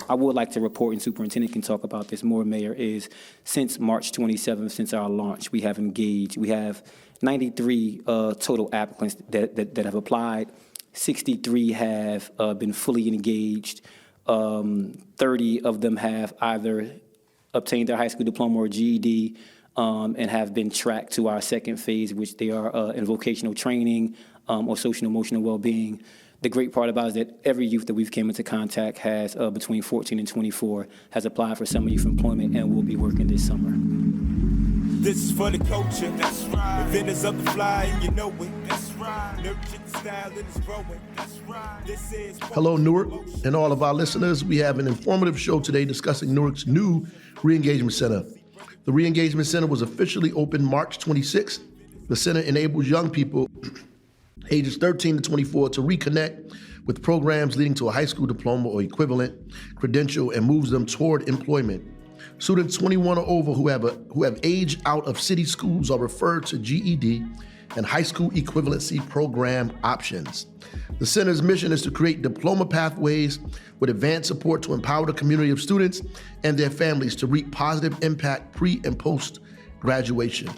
I would like to report, and Superintendent can talk about this more, Mayor, is since March 27th, since our launch, we have 93 total applicants that have applied. 63 have been fully engaged. 30 of them have either obtained their high school diploma or GED and have been tracked to our second phase, which they are in vocational training or social and emotional well-being. The great part about it is that every youth that we've came into contact has between 14 and 24 has applied for summer youth employment and will be working this summer. This is for the culture. That's right. The vendors up the fly and you know it. That's right. Nurture the style and it's growing. That's right. This is Hello, Newark, and all of our listeners. We have an informative show today discussing Newark's new Re-Engagement Center. The Re-Engagement Center was officially opened March 26th. The center enables young people ages 13 to 24 to reconnect with programs leading to a high school diploma or equivalent credential and moves them toward employment. Students 21 or over who have aged out of city schools are referred to GED and high school equivalency program options. The center's mission is to create diploma pathways with advanced support to empower the community of students and their families to reap positive impact pre and post graduation.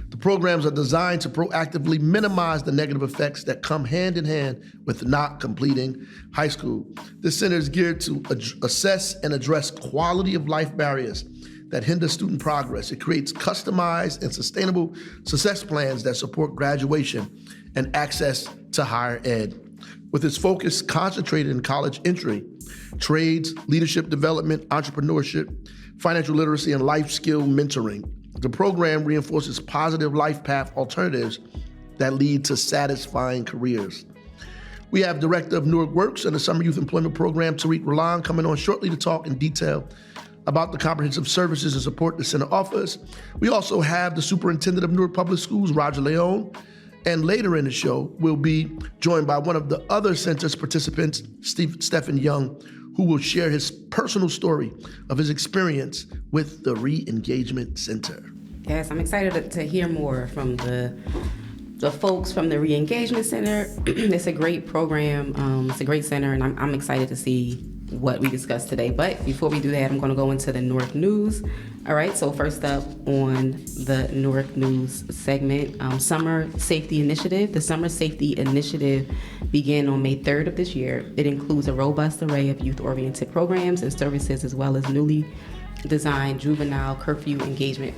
The programs are designed to proactively minimize the negative effects that come hand in hand with not completing high school. This center is geared to assess and address quality of life barriers that hinder student progress. It creates customized and sustainable success plans that support graduation and access to higher ed. With its focus concentrated in college entry, trades, leadership development, entrepreneurship, financial literacy, and life skill mentoring, the program reinforces positive life path alternatives that lead to satisfying careers. We have Director of Newark Works and the Summer Youth Employment Program, Tariq Ralon, coming on shortly to talk in detail about the comprehensive services and support the center offers. We also have the Superintendent of Newark Public Schools, Roger Leone, and later in the show, we'll be joined by one of the other center's participants, Stephen Young, who will share his personal story of his experience with the Re-Engagement Center. Yes, I'm excited to hear more from the folks from the Re-Engagement Center. It's a great program. It's a great center, and I'm excited to see what we discussed today. But before we do that, I'm going to go into the Newark News. All right, so first up on the Newark News segment, Summer Safety Initiative. The Summer Safety Initiative began on May 3rd of this year. It includes a robust array of youth-oriented programs and services, as well as newly designed juvenile curfew engagement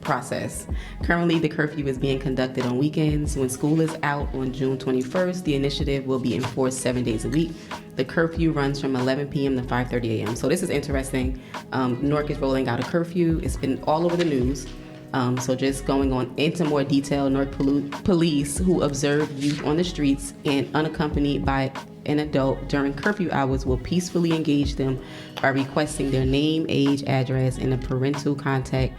process. Currently, the curfew is being conducted on weekends. When school is out on June 21st, the initiative will be enforced 7 days a week. The curfew runs from 11 p.m. to 5:30 a.m. So this is interesting. Newark is rolling out a curfew. It's been all over the news. So just going on into more detail, Newark police who observe youth on the streets and unaccompanied by an adult during curfew hours will peacefully engage them by requesting their name, age, address, and a parental contact,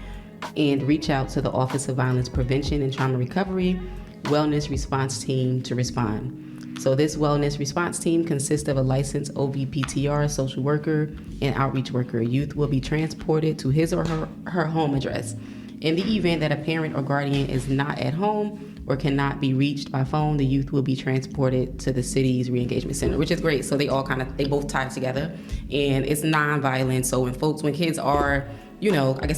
and reach out to the Office of Violence Prevention and Trauma Recovery Wellness Response Team to respond. So this wellness response team consists of a licensed OVPTR, social worker, and outreach worker. Youth will be transported to his or her home address. In the event that a parent or guardian is not at home or cannot be reached by phone, the youth will be transported to the city's Re-Engagement Center, which is great. So they both tie together, and it's non-violent. So when kids are,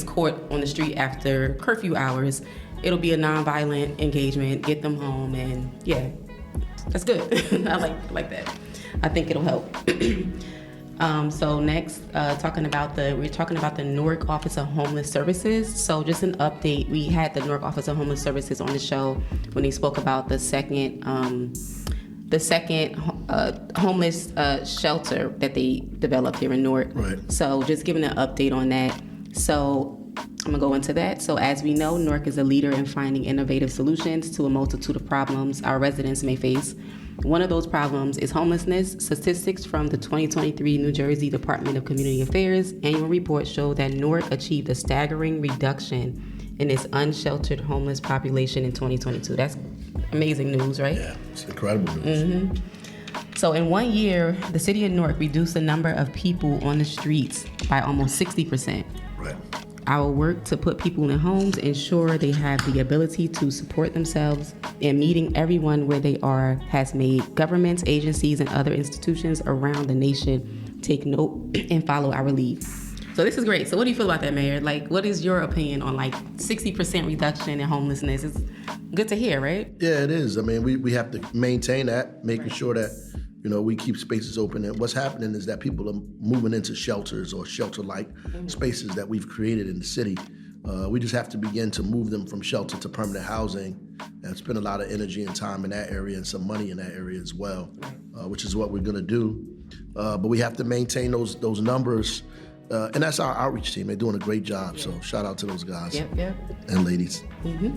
caught on the street after curfew hours, it'll be a non-violent engagement, get them home, and yeah, that's good. I like that. I think it'll help. So next, we're talking about the Newark Office of Homeless Services. So just an update, we had the Newark Office of Homeless Services on the show when they spoke about the second homeless shelter that they developed here in Newark. Right. So just giving an update on that. So I'm gonna go into that. So as we know, Newark is a leader in finding innovative solutions to a multitude of problems our residents may face. One of those problems is homelessness. Statistics from the 2023 New Jersey Department of Community Affairs annual report show that Newark achieved a staggering reduction in its unsheltered homeless population in 2022. That's amazing news, right? Yeah, it's incredible news. Mm-hmm. So in 1 year, the city of Newark reduced the number of people on the streets by almost 60%. Right. Our work to put people in homes, ensure they have the ability to support themselves, and meeting everyone where they are has made governments, agencies, and other institutions around the nation take note and follow our lead. So this is great. So what do you feel about that, Mayor? Like, what is your opinion on like 60% reduction in homelessness? It's good to hear, right? Yeah, it is. I mean, we have to maintain that, making sure that, we keep spaces open. And what's happening is that people are moving into shelters or shelter-like spaces that we've created in the city. We just have to begin to move them from shelter to permanent housing and spend a lot of energy and time in that area and some money in that area as well, which is what we're going to do. But we have to maintain those numbers. And that's our outreach team. They're doing a great job. So shout out to those guys and ladies. Mm-hmm.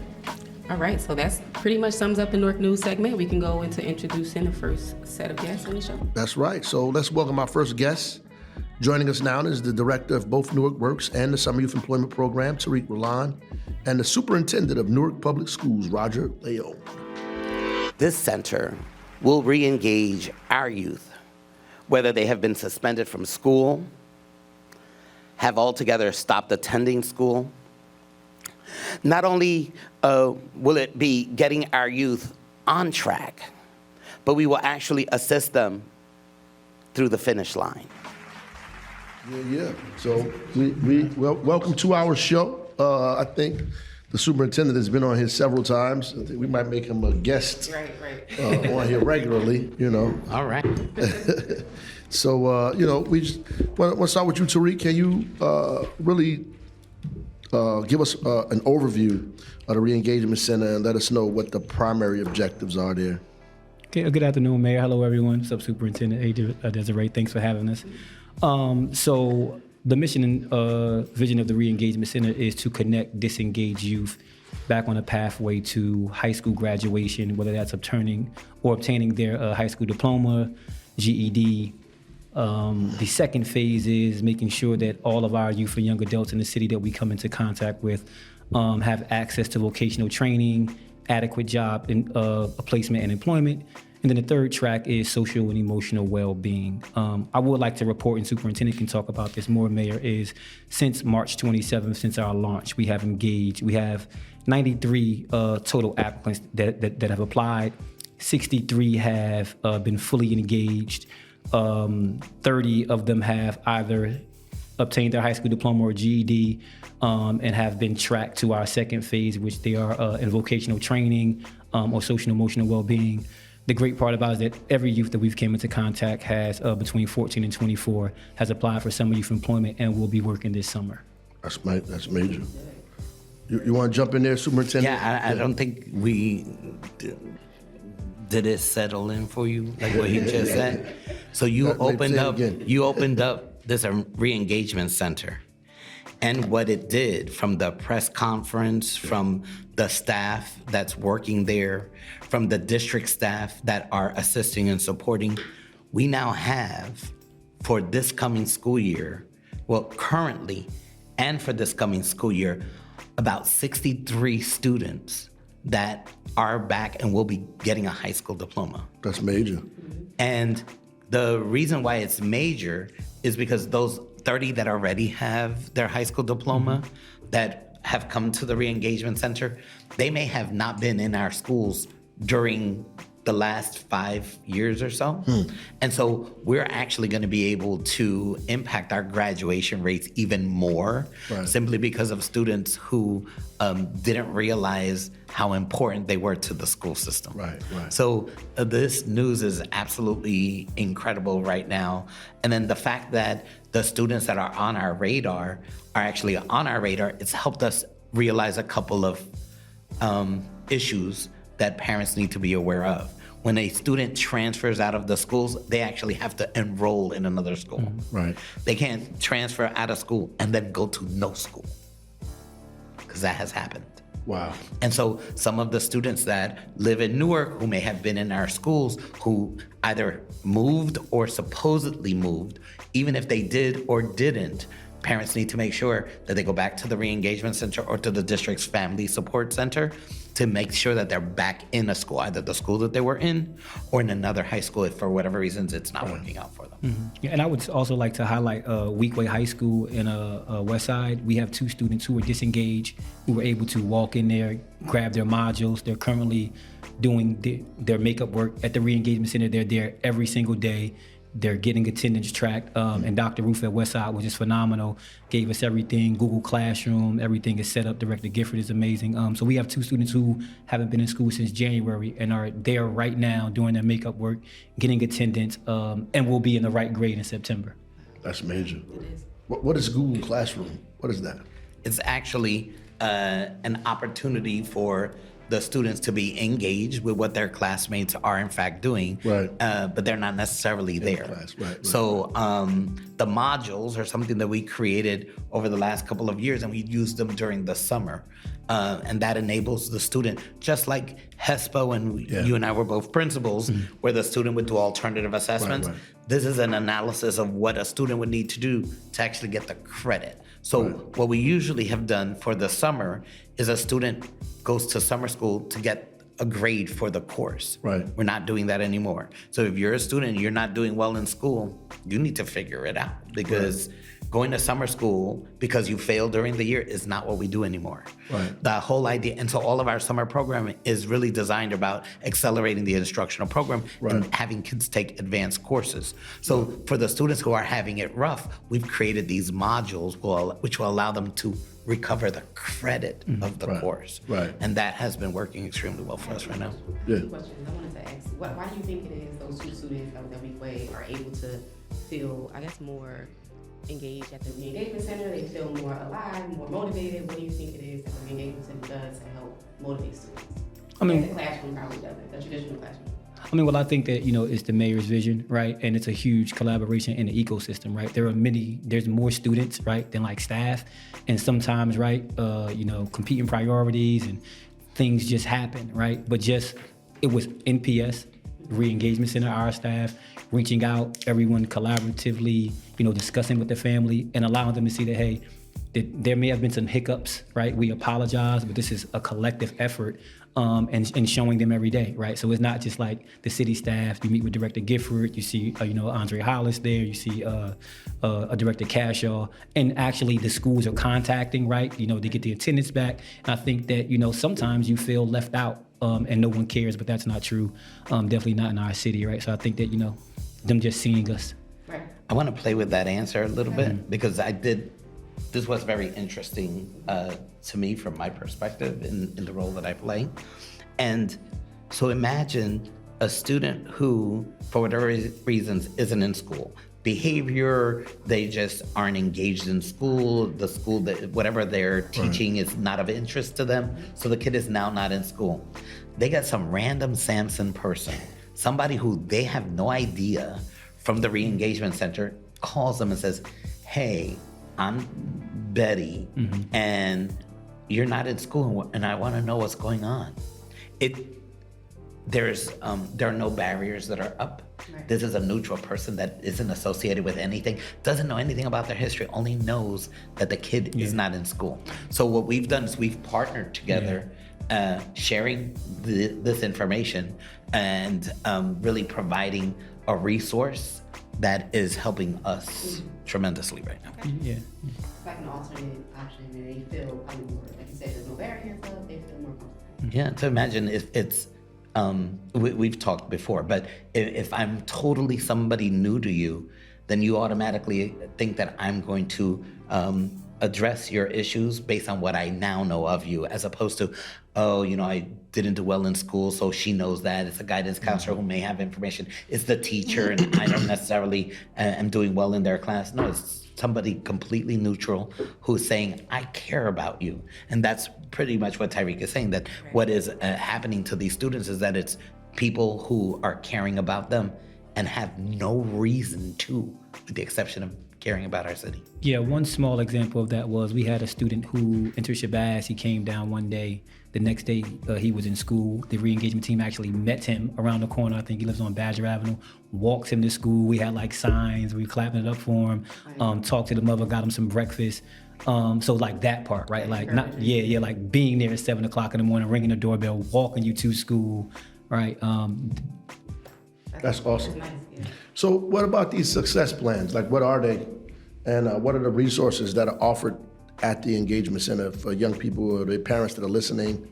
All right, so that's pretty much sums up the Newark News segment. We can go into introducing the first set of guests on the show. That's right. So let's welcome our first guest. Joining us now is the director of both Newark Works and the Summer Youth Employment Program, Tariq Ralon, and the superintendent of Newark Public Schools, Roger Leone. This center will re-engage our youth, whether they have been suspended from school, have altogether stopped attending school. Not only will it be getting our youth on track, but we will actually assist them through the finish line. Yeah. So welcome to our show. I think the superintendent has been on here several times. I think we might make him a guest on here regularly, All right. So, we just want to start with you, Tariq. Can you really give us an overview of the Re-Engagement Center and let us know what the primary objectives are there? Okay, good afternoon, Mayor. Hello, everyone. What's up, Superintendent? Hey, Desiree, thanks for having us. So the mission and vision of the Re-Engagement Center is to connect disengaged youth back on a pathway to high school graduation, whether that's obtaining their high school diploma, GED. The second phase is making sure that all of our youth and young adults in the city that we come into contact with have access to vocational training, adequate job and placement and employment. And then the third track is social and emotional well-being. I would like to report, and Superintendent can talk about this more, Mayor, is since March 27th, since our launch, we have 93 total applicants that have applied. 63 have been fully engaged. 30 of them have either obtained their high school diploma or GED and have been tracked to our second phase, which they are in vocational training or social and emotional well-being. The great part about it is that every youth that we've came into contact has between 14 and 24 has applied for summer youth employment and will be working this summer. That's major. You want to jump in there, Superintendent? Yeah, I don't think we did it settle in for you, like what he just said. So you opened up this Re-Engagement Center. And what it did, from the press conference, from the staff that's working there, from the district staff that are assisting and supporting, we now have, for this coming school year, currently, and for this coming school year, about 63 students that are back and will be getting a high school diploma. That's major. And the reason why it's major is because those 30 that already have their high school diploma that have come to the Re-Engagement Center, they may have not been in our schools during the last 5 years or so. And so we're actually going to be able to impact our graduation rates even more, simply because of students who didn't realize how important they were to the school system. Right. So this news is absolutely incredible right now. And then the fact that the students that are on our radar are actually on our radar, it's helped us realize a couple of issues that parents need to be aware of. When a student transfers out of the schools, they actually have to enroll in another school. Right. They can't transfer out of school and then go to no school, because that has happened. Wow. And so some of the students that live in Newark who may have been in our schools who either moved or supposedly moved, even if they did or didn't, parents need to make sure that they go back to the Re-Engagement Center or to the district's Family Support Center to make sure that they're back in a school, either the school that they were in or in another high school if for whatever reasons it's not working out for them. Yeah, and I would also like to highlight Weequahic High School in West Side. We have 2 students who were disengaged, who were able to walk in there, grab their modules. They're currently doing their makeup work at the Re-Engagement Center. They're there every single day. They're getting attendance tracked. And Dr. Roof at Westside was just phenomenal. Gave us everything, Google Classroom, everything is set up. Director Gifford is amazing. So we have 2 students who haven't been in school since January and are there right now doing their makeup work, getting attendance, and will be in the right grade in September. That's major. What is Google Classroom? What is that? It's actually an opportunity for the students to be engaged with what their classmates are in fact doing, Right. But they're not necessarily there. class, right. So the modules are something that we created over the last couple of years, and we used them during the summer. And that enables the student, just like HESPO, and you and I were both principals, where the student would do alternative assessments. right. This is an analysis of what a student would need to do to actually get the credit. So what we usually have done for the summer is a student goes to summer school to get a grade for the course. Right. We're not doing that anymore. So if you're a student and you're not doing well in school, you need to figure it out, because going to summer school because you failed during the year is not what we do anymore. Right. The whole idea, and so all of our summer programming is really designed about accelerating the instructional program and having kids take advanced courses. So for the students who are having it rough, we've created these modules which will allow them to recover the credit of the course. Right. And that has been working extremely well for us right now. Yeah. Two questions. I wanted to ask, why do you think it is those 2 students that we play are able to feel, I guess, more engaged at the re-engagement center? They feel more alive, more motivated. What do you think it is that the re-engagement center does to help motivate students? I mean- the classroom probably doesn't, the traditional classroom. I mean, well, I think that, it's the mayor's vision, right? And it's a huge collaboration in the ecosystem, right? There's more students, right, than like staff. And sometimes, right, competing priorities and things just happen, right? But it was NPS, Re-Engagement Center, our staff, reaching out, everyone collaboratively, discussing with the family and allowing them to see that, hey, there may have been some hiccups, right? We apologize, but this is a collective effort, and showing them every day, right? So it's not just like the city staff. You meet with Director Gifford, you see, Andre Hollis there, you see a Director Cashaw, and actually the schools are contacting, right? To get the attendance back. And I think that, sometimes you feel left out, and no one cares, but that's not true. Definitely not in our city, right? So I think that, them just seeing us. Right. I want to play with that answer a little bit, because this was very interesting to me from my perspective in the role that I play. And so imagine a student who, for whatever reasons, isn't in school. Behavior, they just aren't engaged in school. The school, that whatever they're teaching is not of interest to them. So the kid is now not in school. They got some random Samson person, somebody who they have no idea from the re-engagement center, calls them and says, hey, I'm Betty, and you're not in school, and I want to know what's going on. There are no barriers that are up. Right. This is a neutral person that isn't associated with anything, doesn't know anything about their history, only knows that the kid is not in school. So what we've done is we've partnered together, sharing this information and really providing a resource that is helping us tremendously right now. Okay. Yeah. It's like an alternate option, and they feel probably more, like you said, there's no barriers, so they feel more comfortable. Yeah, so imagine if it's, we've talked before, but if I'm totally somebody new to you, then you automatically think that I'm going to address your issues based on what I now know of you, as opposed to, I didn't do well in school, so she knows that. It's a guidance counselor who may have information. It's the teacher, and I don't necessarily am doing well in their class. No, it's somebody completely neutral who's saying, I care about you. And that's pretty much what Tyreek is saying, that what is happening to these students is that it's people who are caring about them and have no reason to, with the exception of caring about our city. Yeah, one small example of that was we had a student who entered Shabazz. He came down one day. The next day, he was in school. The re-engagement team actually met him around the corner. I think he lives on Badger Avenue. Walks him to school. We had like signs. We were clapping it up for him. Talked to the mother, got him some breakfast. So like that part, right? Like like being there at 7 o'clock in the morning, ringing the doorbell, walking you to school, right? That's awesome. Nice, yeah. So what about these success plans? Like, what are they? And what are the resources that are offered at the engagement center for young people or their parents that are listening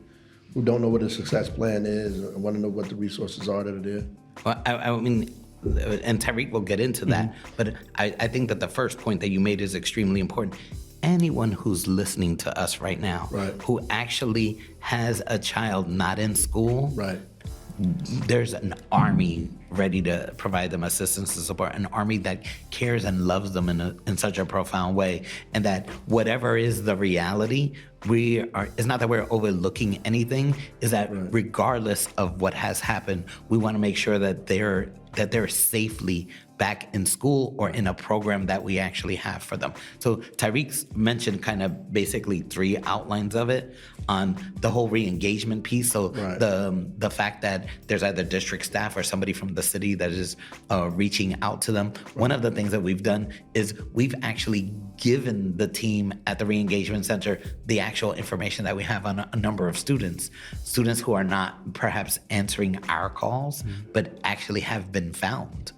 who don't know what a success plan is and want to know what the resources are that are there? Well, I mean, and Tyreek will get into that, but I think that the first point that you made is extremely important. Anyone who's listening to us right now, who actually has a child not in school, there's an army ready to provide them assistance and support, an army that cares and loves them in such a profound way, and that whatever is the reality, it's not that we're overlooking anything, is that regardless of what has happened, we want to make sure that they're safely back in school or in a program that we actually have for them. So Tyreek's mentioned kind of basically 3 outlines of it on the whole re-engagement piece. So the fact that there's either district staff or somebody from the city that is reaching out to them. One of the things that we've done is we've actually given the team at the re-engagement center the actual information that we have on a number of students who are not perhaps answering our calls, but actually have been found.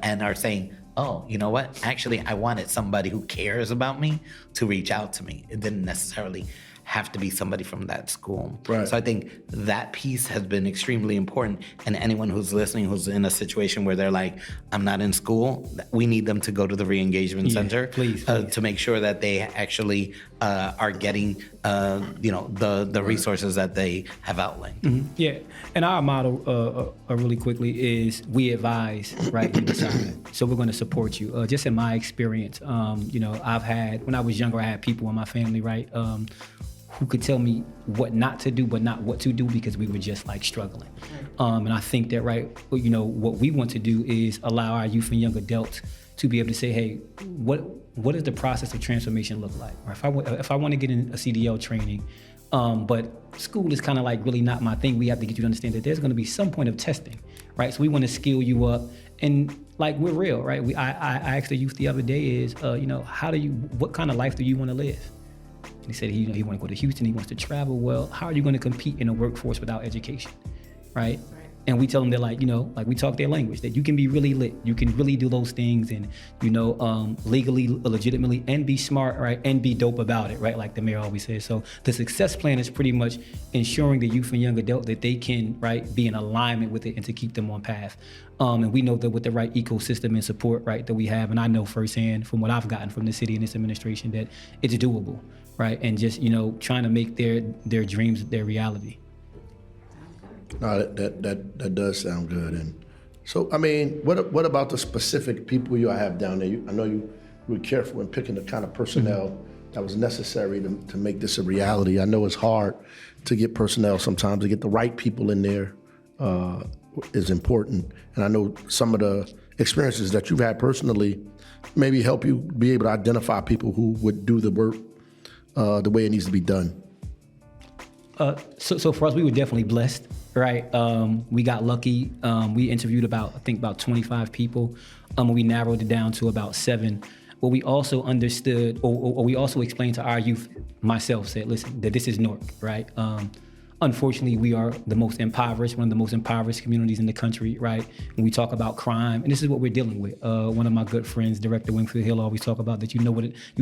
And are saying, oh, you know what? Actually, I wanted somebody who cares about me to reach out to me. It didn't necessarily have to be somebody from that school. So I think that piece has been extremely important. And anyone who's listening, who's in a situation where they're like, I'm not in school, we need them to go to the re-engagement center to make sure that they actually are getting, the resources that they have outlined. Yeah, and our model, really quickly, is we advise, right? You decide. So we're going to support you. Just in my experience, I've had, when I was younger, I had people in my family, right, who could tell me what not to do, but not what to do, because we were just like struggling. And I think that, right, what we want to do is allow our youth and young adults to be able to say, hey, what does the process of transformation look like? Or if I want to get in a CDL training, but school is kind of like really not my thing, we have to get you to understand that there's going to be some point of testing, right? So we want to skill you up, and like, we're real, right? I asked the youth the other day is, what kind of life do you want to live? And he said he want to go to Houston, he wants to travel. Well, how are you going to compete in a workforce without education, right? And we tell them that, like we talk their language, that you can be really lit, you can really do those things, and legally, legitimately, and be smart, right, and be dope about it, right, like the mayor always says. So the success plan is pretty much ensuring the youth and young adult that they can, right, be in alignment with it and to keep them on path. And we know that with the right ecosystem and support, right, that we have, and I know firsthand from what I've gotten from the city and this administration that it's doable, right, and just trying to make their dreams their reality. No, that does sound good. And so, I mean, what about the specific people you have down there? I know you were careful in picking the kind of personnel that was necessary to make this a reality. I know it's hard to get personnel sometimes. To get the right people in there is important. And I know some of the experiences that you've had personally maybe help you be able to identify people who would do the work the way it needs to be done. So for us, we were definitely blessed, right? We got lucky. We interviewed about 25 people. We narrowed it down to about 7. What we also understood, or we also explained to our youth, myself said, listen, that this is Newark, right? Unfortunately, we are the most impoverished, one of the most impoverished communities in the country, right? When we talk about crime, and this is what we're dealing with. One of my good friends, Director Wingfield Hill, always talk about that you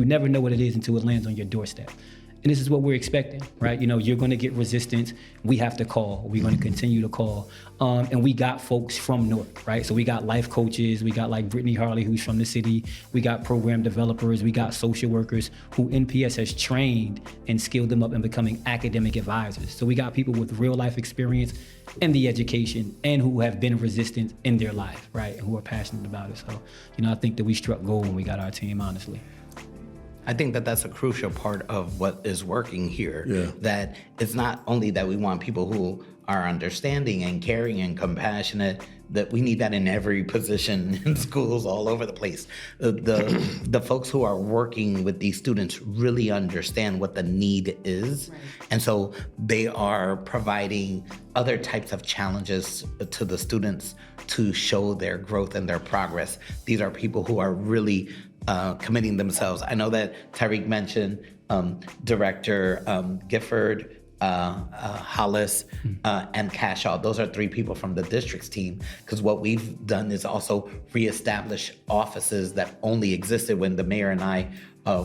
never know what it is until it lands on your doorstep. And this is what we're expecting, right? You're going to get resistance. We have to call. We're going to continue to call. And we got folks from Newark, right? So we got life coaches. We got like Brittany Harley, who's from the city. We got program developers. We got social workers who NPS has trained and skilled them up in becoming academic advisors. So we got people with real life experience and the education, and who have been resistant in their life, right? And who are passionate about it. So, I think that we struck gold when we got our team, honestly. I think that that's a crucial part of what is working here. Yeah. That it's not only that we want people who are understanding and caring and compassionate, that we need that in every position in schools all over the place. The folks who are working with these students really understand what the need is. Right. And so they are providing other types of challenges to the students to show their growth and their progress. These are people who are really committing themselves. I know that Tyreek mentioned Director Gifford, Hollis, and Cashaw. Those are 3 people from the district's team, because what we've done is also reestablish offices that only existed when the mayor and I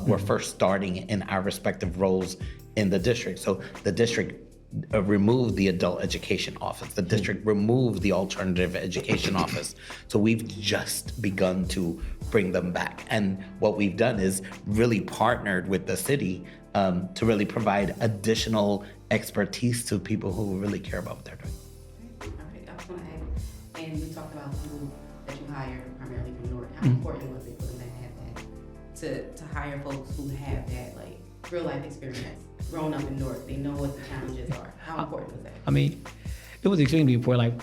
were first starting in our respective roles in the district. So the district removed the adult education office. The district removed the alternative education office. So we've just begun to bring them back. And what we've done is really partnered with the city to really provide additional expertise to people who really care about what they're doing. All right, I was going to ask, and we talked about people that you hired primarily from Newark. How important was it for them to have that, to hire folks who have that, like, real life experience, growing up in Newark, they know what the challenges are. How important was that? I mean, it was extremely important. Like,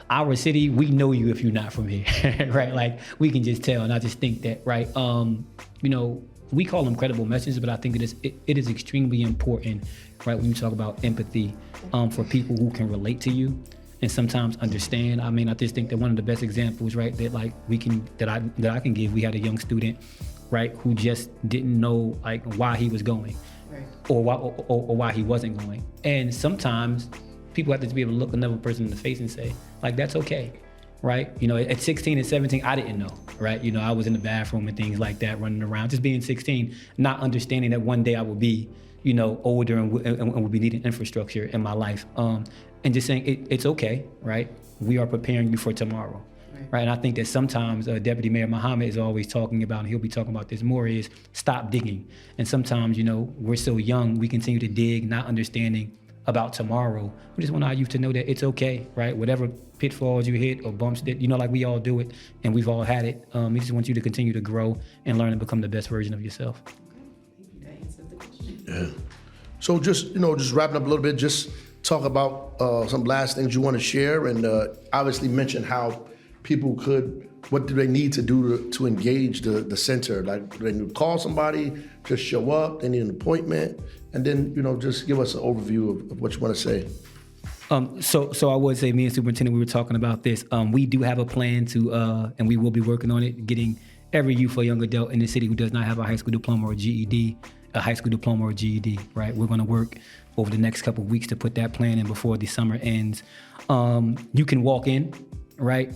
our city, we know you if you're not from here, right? Like, we can just tell, and I just think that, right? You know, we call them credible messages, but I think it is extremely important, right, when you talk about empathy, for people who can relate to you and sometimes understand. I mean, I just think that one of the best examples, right, that like that I can give, we had a young student, right, who just didn't know like why he was going, Right. or why he wasn't going. And sometimes people have to be able to look another person in the face and say, like, that's okay, right? You know, at 16 and 17, I didn't know, right? You know, I was in the bathroom and things like that, running around, just being 16, not understanding that one day I would be, you know, older and would be needing infrastructure in my life. And just saying it's okay, right? We are preparing you for tomorrow. Right, and I think that sometimes Deputy Mayor Muhammad is always talking about, and he'll be talking about this more, is stop digging. And sometimes, you know, we're so young, we continue to dig, not understanding about tomorrow. We just want our youth to know that it's okay, right? Whatever pitfalls you hit or bumps that, you know, like we all do it, and we've all had it. We just want you to continue to grow and learn and become the best version of yourself. That answers the question. Yeah. So just wrapping up a little bit, just talk about some last things you want to share, and obviously mention how people what do they need to do to engage the center? Like, do they need to call somebody, just show up, they need an appointment, and then, you know, just give us an overview of what you want to say. So I would say, me and Superintendent, we were talking about this. We do have a plan to, and we will be working on it, getting every youth or young adult in the city who does not have a high school diploma or GED, right? We're going to work over the next couple of weeks to put that plan in before the summer ends. You can walk in, right?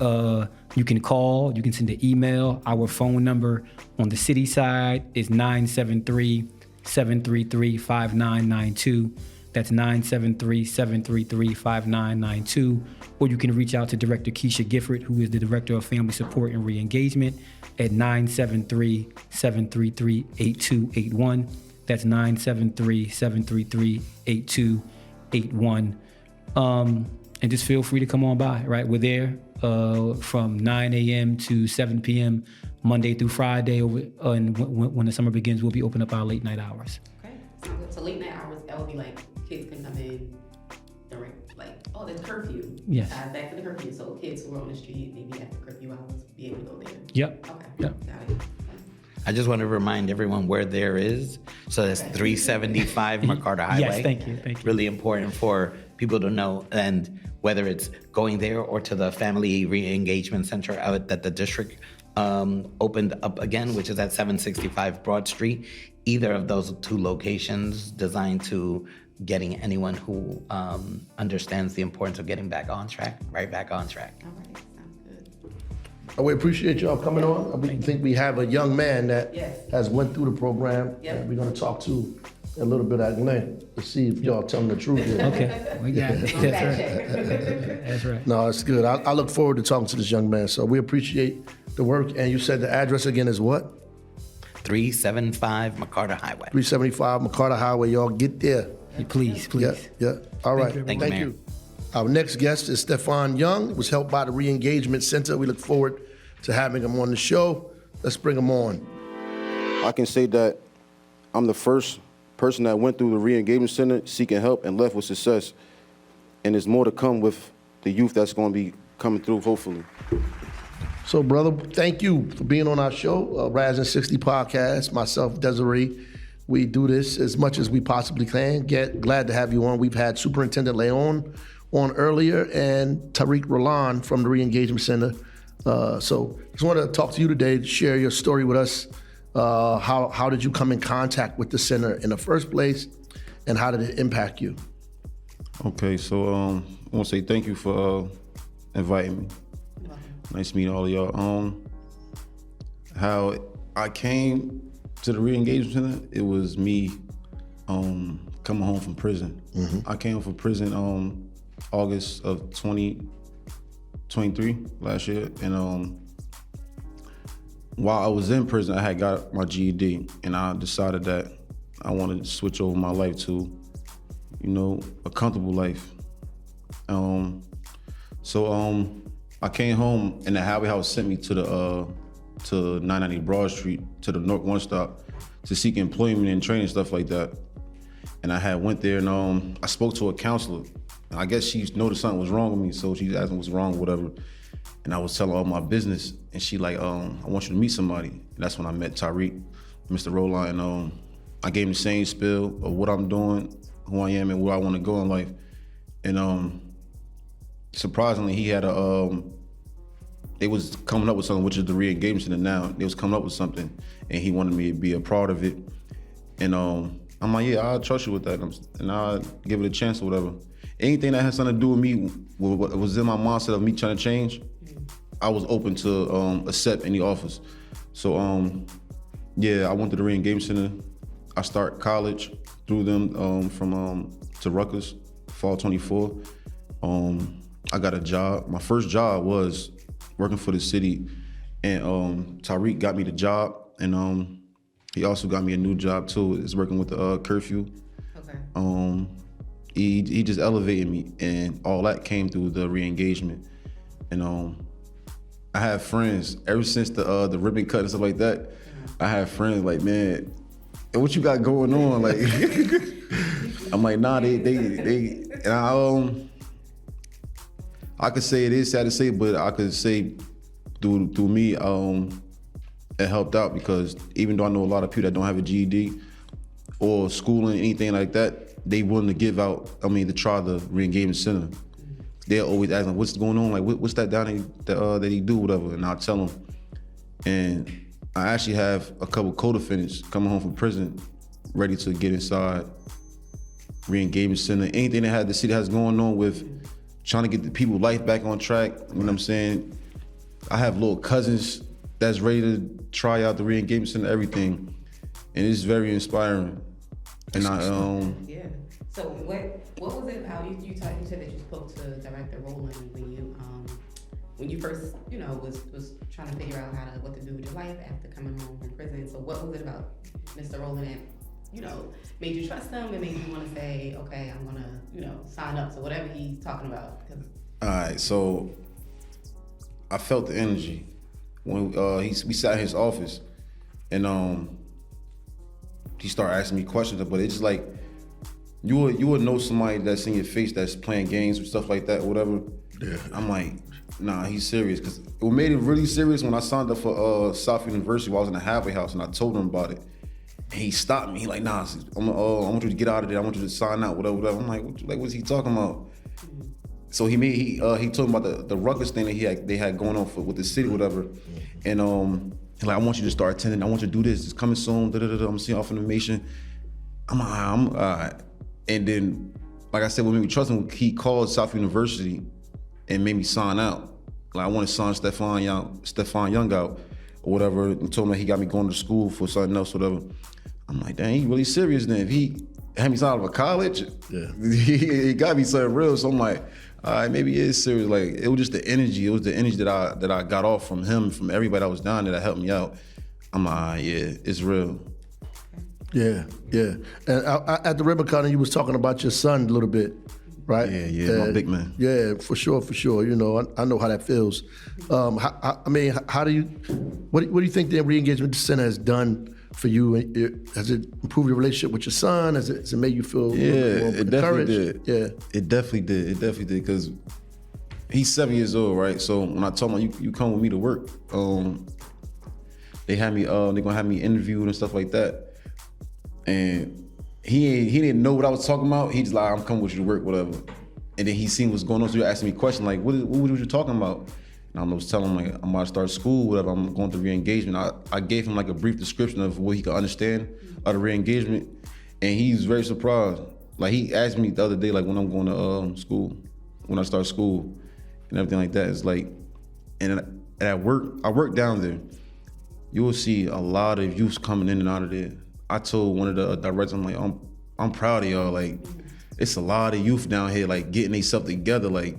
You can call, you can send an email. Our phone number on the city side is 973-733-5992. That's 973-733-5992. Or you can reach out to Director Keisha Gifford, who is the Director of Family Support and Reengagement, at 973-733-8281. That's 973-733-8281. And just feel free to come on by, right? We're there from 9 a.m. to 7 p.m. Monday through Friday. And when the summer begins, we'll be open up our late night hours. Okay, sounds good. So late night hours, that would be like kids can come in during, like, oh, there's curfew. Yes. Back to the curfew. So kids who are on the street, maybe after curfew hours, be able to go there. Yep. Okay, Yep. got it. I just want to remind everyone where there is. So that's 375 McCarter Highway. Yes, thank you. Really important for people to know, and whether it's going there or to the Family Re-Engagement Center out that the district opened up again, which is at 765 Broad Street. Either of those two locations designed to getting anyone who understands the importance of getting back on track, right back on track. All right, sounds good. We appreciate y'all coming on. We think we have a young man that Yes. has went through the program. Yep. And we're going to talk to a little bit at length to see if y'all telling the truth here. Okay, we got it. That's right. That's right. No, it's good. I look forward to talking to this young man. So we appreciate the work. And you said the address again is what? 375 McCarter Highway. 375 McCarter Highway. Y'all get there. Please. Yeah. All right. Thank you, Mayor. Our next guest is Stefan Young. It was helped by the Re-Engagement Center. We look forward to having him on the show. Let's bring him on. I can say that I'm the first person that went through the Re-Engagement Center seeking help and left with success. And there's more to come with the youth that's going to be coming through, hopefully. So, brother, thank you for being on our show, Rising 60 Podcast. Myself, Desiree, we do this as much as we possibly can. Glad to have you on. We've had Superintendent Leon on earlier and Tariq Roland from the Re-Engagement Center. So just want to talk to you today, to share your story with us. How did you come in contact with the center in the first place, and how did it impact you? Okay, so I want to say thank you for inviting me. Nice meeting all of y'all. How I came to the Re-Engagement Center, it was me coming home from prison. I came home from prison August of 2023 last year, and while I was in prison, I had got my GED, and I decided that I wanted to switch over my life to, a comfortable life. So I came home, and the Halfway House sent me to 990 Broad Street, to the North One Stop, to seek employment and training, stuff like that. And I had went there, and I spoke to a counselor. I guess she noticed something was wrong with me, so she asked me what's wrong, whatever. And I was telling her all my business, and she like, I want you to meet somebody. And that's when I met Tariq, Mr. Roland, and I gave him the same spiel of what I'm doing, who I am, and where I want to go in life. And surprisingly, he had they was coming up with something, which is the re-engagement center now. They was coming up with something, and he wanted me to be a part of it. And I'm like, yeah, I'll trust you with that, and I'll give it a chance or whatever. Anything that has something to do with me, what was in my mindset of me trying to change, I was open to accept any offers. So yeah, I went to the re-engagement center. I started college through them to Rutgers, fall 24. I got a job. My first job was working for the city, and Tariq got me the job, and he also got me a new job too. It's working with the curfew. Okay. He just elevated me, and all that came through the re-engagement. And I have friends ever since the ribbon cut and stuff like that. I have friends like, man, what you got going on? Like, I'm like, nah, they and I could say it is sad to say, but I could say through me, it helped out, because even though I know a lot of people that don't have a GED or schooling, anything like that, they willing to give out, to try the re-engagement center. They're always asking, what's going on? Like, what's that down there that he do, whatever, and I'll tell them. And I actually have a couple co-defendants coming home from prison ready to get inside re-engagement center. Anything that the city has going on with trying to get the people's life back on track, you know what I'm saying? I have little cousins that's ready to try out the re-engagement center, everything. And it's very inspiring. And Yeah. So what was it about you said that you spoke to Director Roland when you first was trying to figure out what to do with your life after coming home from prison. So what was it about Mr. Roland that made you trust him and made you want to say, okay, I'm gonna sign up to whatever he's talking about? All right, so I felt the energy when we sat in his office, and he started asking me questions, but it's just like you would know somebody that's in your face that's playing games and stuff like that, or whatever. Yeah. I'm like, nah, he's serious. Because what made it really serious when I signed up for South University, while I was in the Halfway House, and I told him about it. And he stopped me. He like, nah, I want you to get out of there. I want you to sign out, whatever. I'm like, what's he talking about? So he told me about the Rutgers thing that they had going on with the city, whatever. And like, I want you to start attending. I want you to do this. It's coming soon. I'm seeing off information. I'm all right. And then, like I said, what made me trust him, he called South University and made me sign out. Like, I want to sign Stefan Young out or whatever, and told him that he got me going to school for something else, whatever. I'm like, dang, he really serious then. If he had me sign out of a college, yeah, he got me something real. So I'm like, all right, maybe he is serious. Like, it was just the energy. It was the energy that I got off from him, from everybody that was down there that helped me out. I'm like, yeah, it's real. Yeah. And at the Ribbon Cutting, you was talking about your son a little bit, right? Yeah, my big man. Yeah, for sure. I know how that feels. How do you? What do you think the Re-Engagement Center has done for you? Has it improved your relationship with your son? Has it made you feel more it definitely encouraged? did. Yeah, it definitely did because he's 7 years old, right? So when I told him you come with me to work, they had me. They're gonna have me interviewed and stuff like that. And he didn't know what I was talking about. He just like, I'm coming with you to work, whatever. And then he seen what's going on, so he asking me questions like, what was you talking about? And I was telling him like, I'm about to start school, whatever. I'm going through re-engagement. I gave him like a brief description of what he could understand of the re-engagement, and he's very surprised. Like, he asked me the other day, like, when I'm going to school, when I start school, and everything like that. It's like, and at work, I work down there. You will see a lot of youths coming in and out of there. I told one of the directors, I'm like, I'm proud of y'all. Like, it's a lot of youth down here, like, getting themselves together. Like,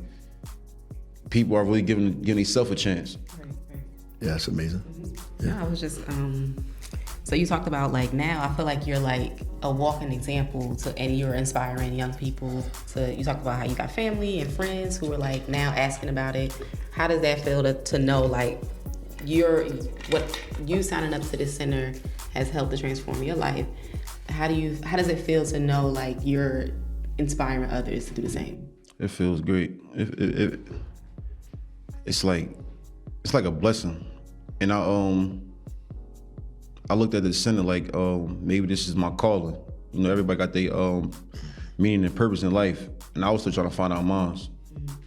people are really giving themselves a chance. Yeah, that's amazing. No, I was just, so you talked about like now, I feel like you're like a walking example and you're inspiring young people you talked about how you got family and friends who are like now asking about it. How does that feel to know like what you signing up to this center has helped to transform your life? How does it feel to know like you're inspiring others to do the same? It feels great. It's like a blessing. And I looked at the center like, maybe this is my calling. You know, everybody got their meaning and purpose in life. And I was still trying to find out mine.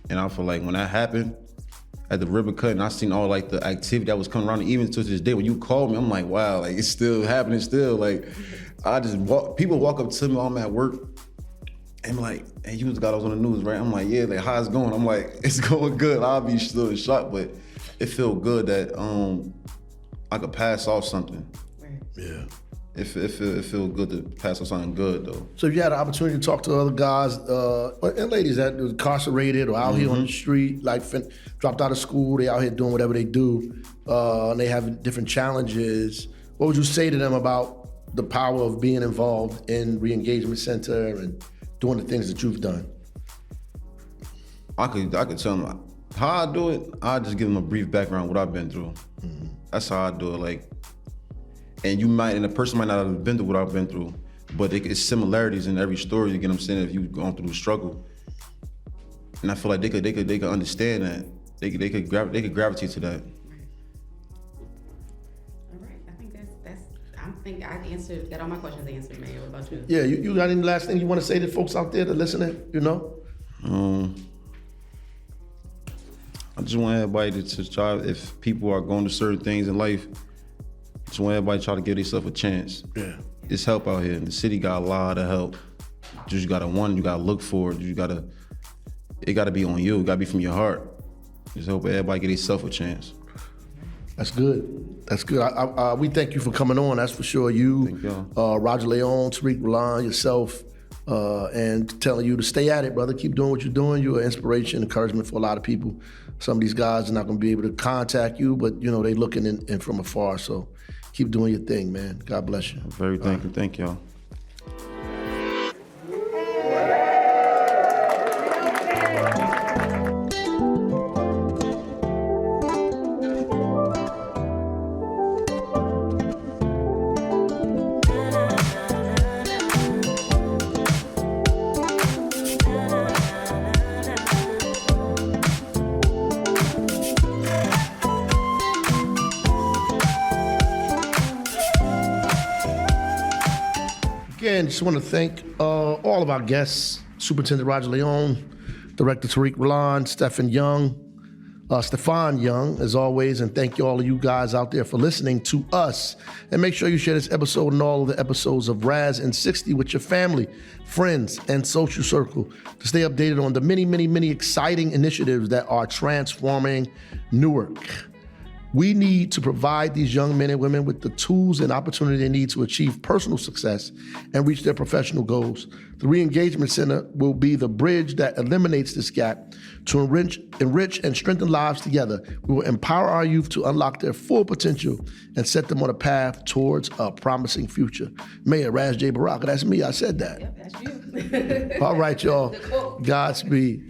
And I feel like when that happened at the ribbon cut and I seen all like the activity that was coming around, even to this day, when you called me, I'm like, wow, like it's still happening still. Like people walk up to me while I'm at work and I'm like, hey, you just got us on the news, right? I'm like, yeah, like how's it going? I'm like, it's going good. I'll be still in shock, but it feel good that I could pass off something. Yeah. It feel good to pass off something good though. So if you had an opportunity to talk to other guys and ladies that are incarcerated or out here on the street, like dropped out of school, they out here doing whatever they do, and they have different challenges, what would you say to them about the power of being involved in Re-Engagement Center and doing the things that you've done? I could tell them how I do it. I just give them a brief background what I've been through. That's how I do it. Like, and a person might not have been through what I've been through, but it's similarities in every story. You get what I'm saying? If you've gone through the struggle, and I feel like they could understand that. They could gravitate to that. All right, I think I answered, got all my questions answered, man. What about you? Yeah, you got any last thing you want to say to folks out there that listening, you know? I just want everybody to try, if people are going to certain things in life, just want everybody to try to give themselves a chance. Yeah. There's help out here. The city got a lot of help. You gotta look for it. It gotta be on you. It gotta be from your heart. Just hope everybody get themselves a chance. That's good. That's good. We thank you for coming on, that's for sure. You, Thank y'all. Roger Leon, Tariq Rulon, yourself, and telling you to stay at it, brother. Keep doing what you're doing. You're an inspiration, encouragement for a lot of people. Some of these guys are not gonna be able to contact you, but you know, they looking in from afar, so keep doing your thing, man. God bless you. I'm very thankful. Thank y'all. Again, just want to thank all of our guests, Superintendent Roger Leon, Director Tariq Rulon, Stefan Young, as always, and thank you all of you guys out there for listening to us. And make sure you share this episode and all of the episodes of Raz and 60 with your family, friends, and social circle to stay updated on the many, many, many exciting initiatives that are transforming Newark. We need to provide these young men and women with the tools and opportunity they need to achieve personal success and reach their professional goals. The Re-Engagement Center will be the bridge that eliminates this gap to enrich and strengthen lives together. We will empower our youth to unlock their full potential and set them on a path towards a promising future. Mayor Raz J. Baraka, that's me, I said that. Yep, that's you. All right, y'all. Godspeed.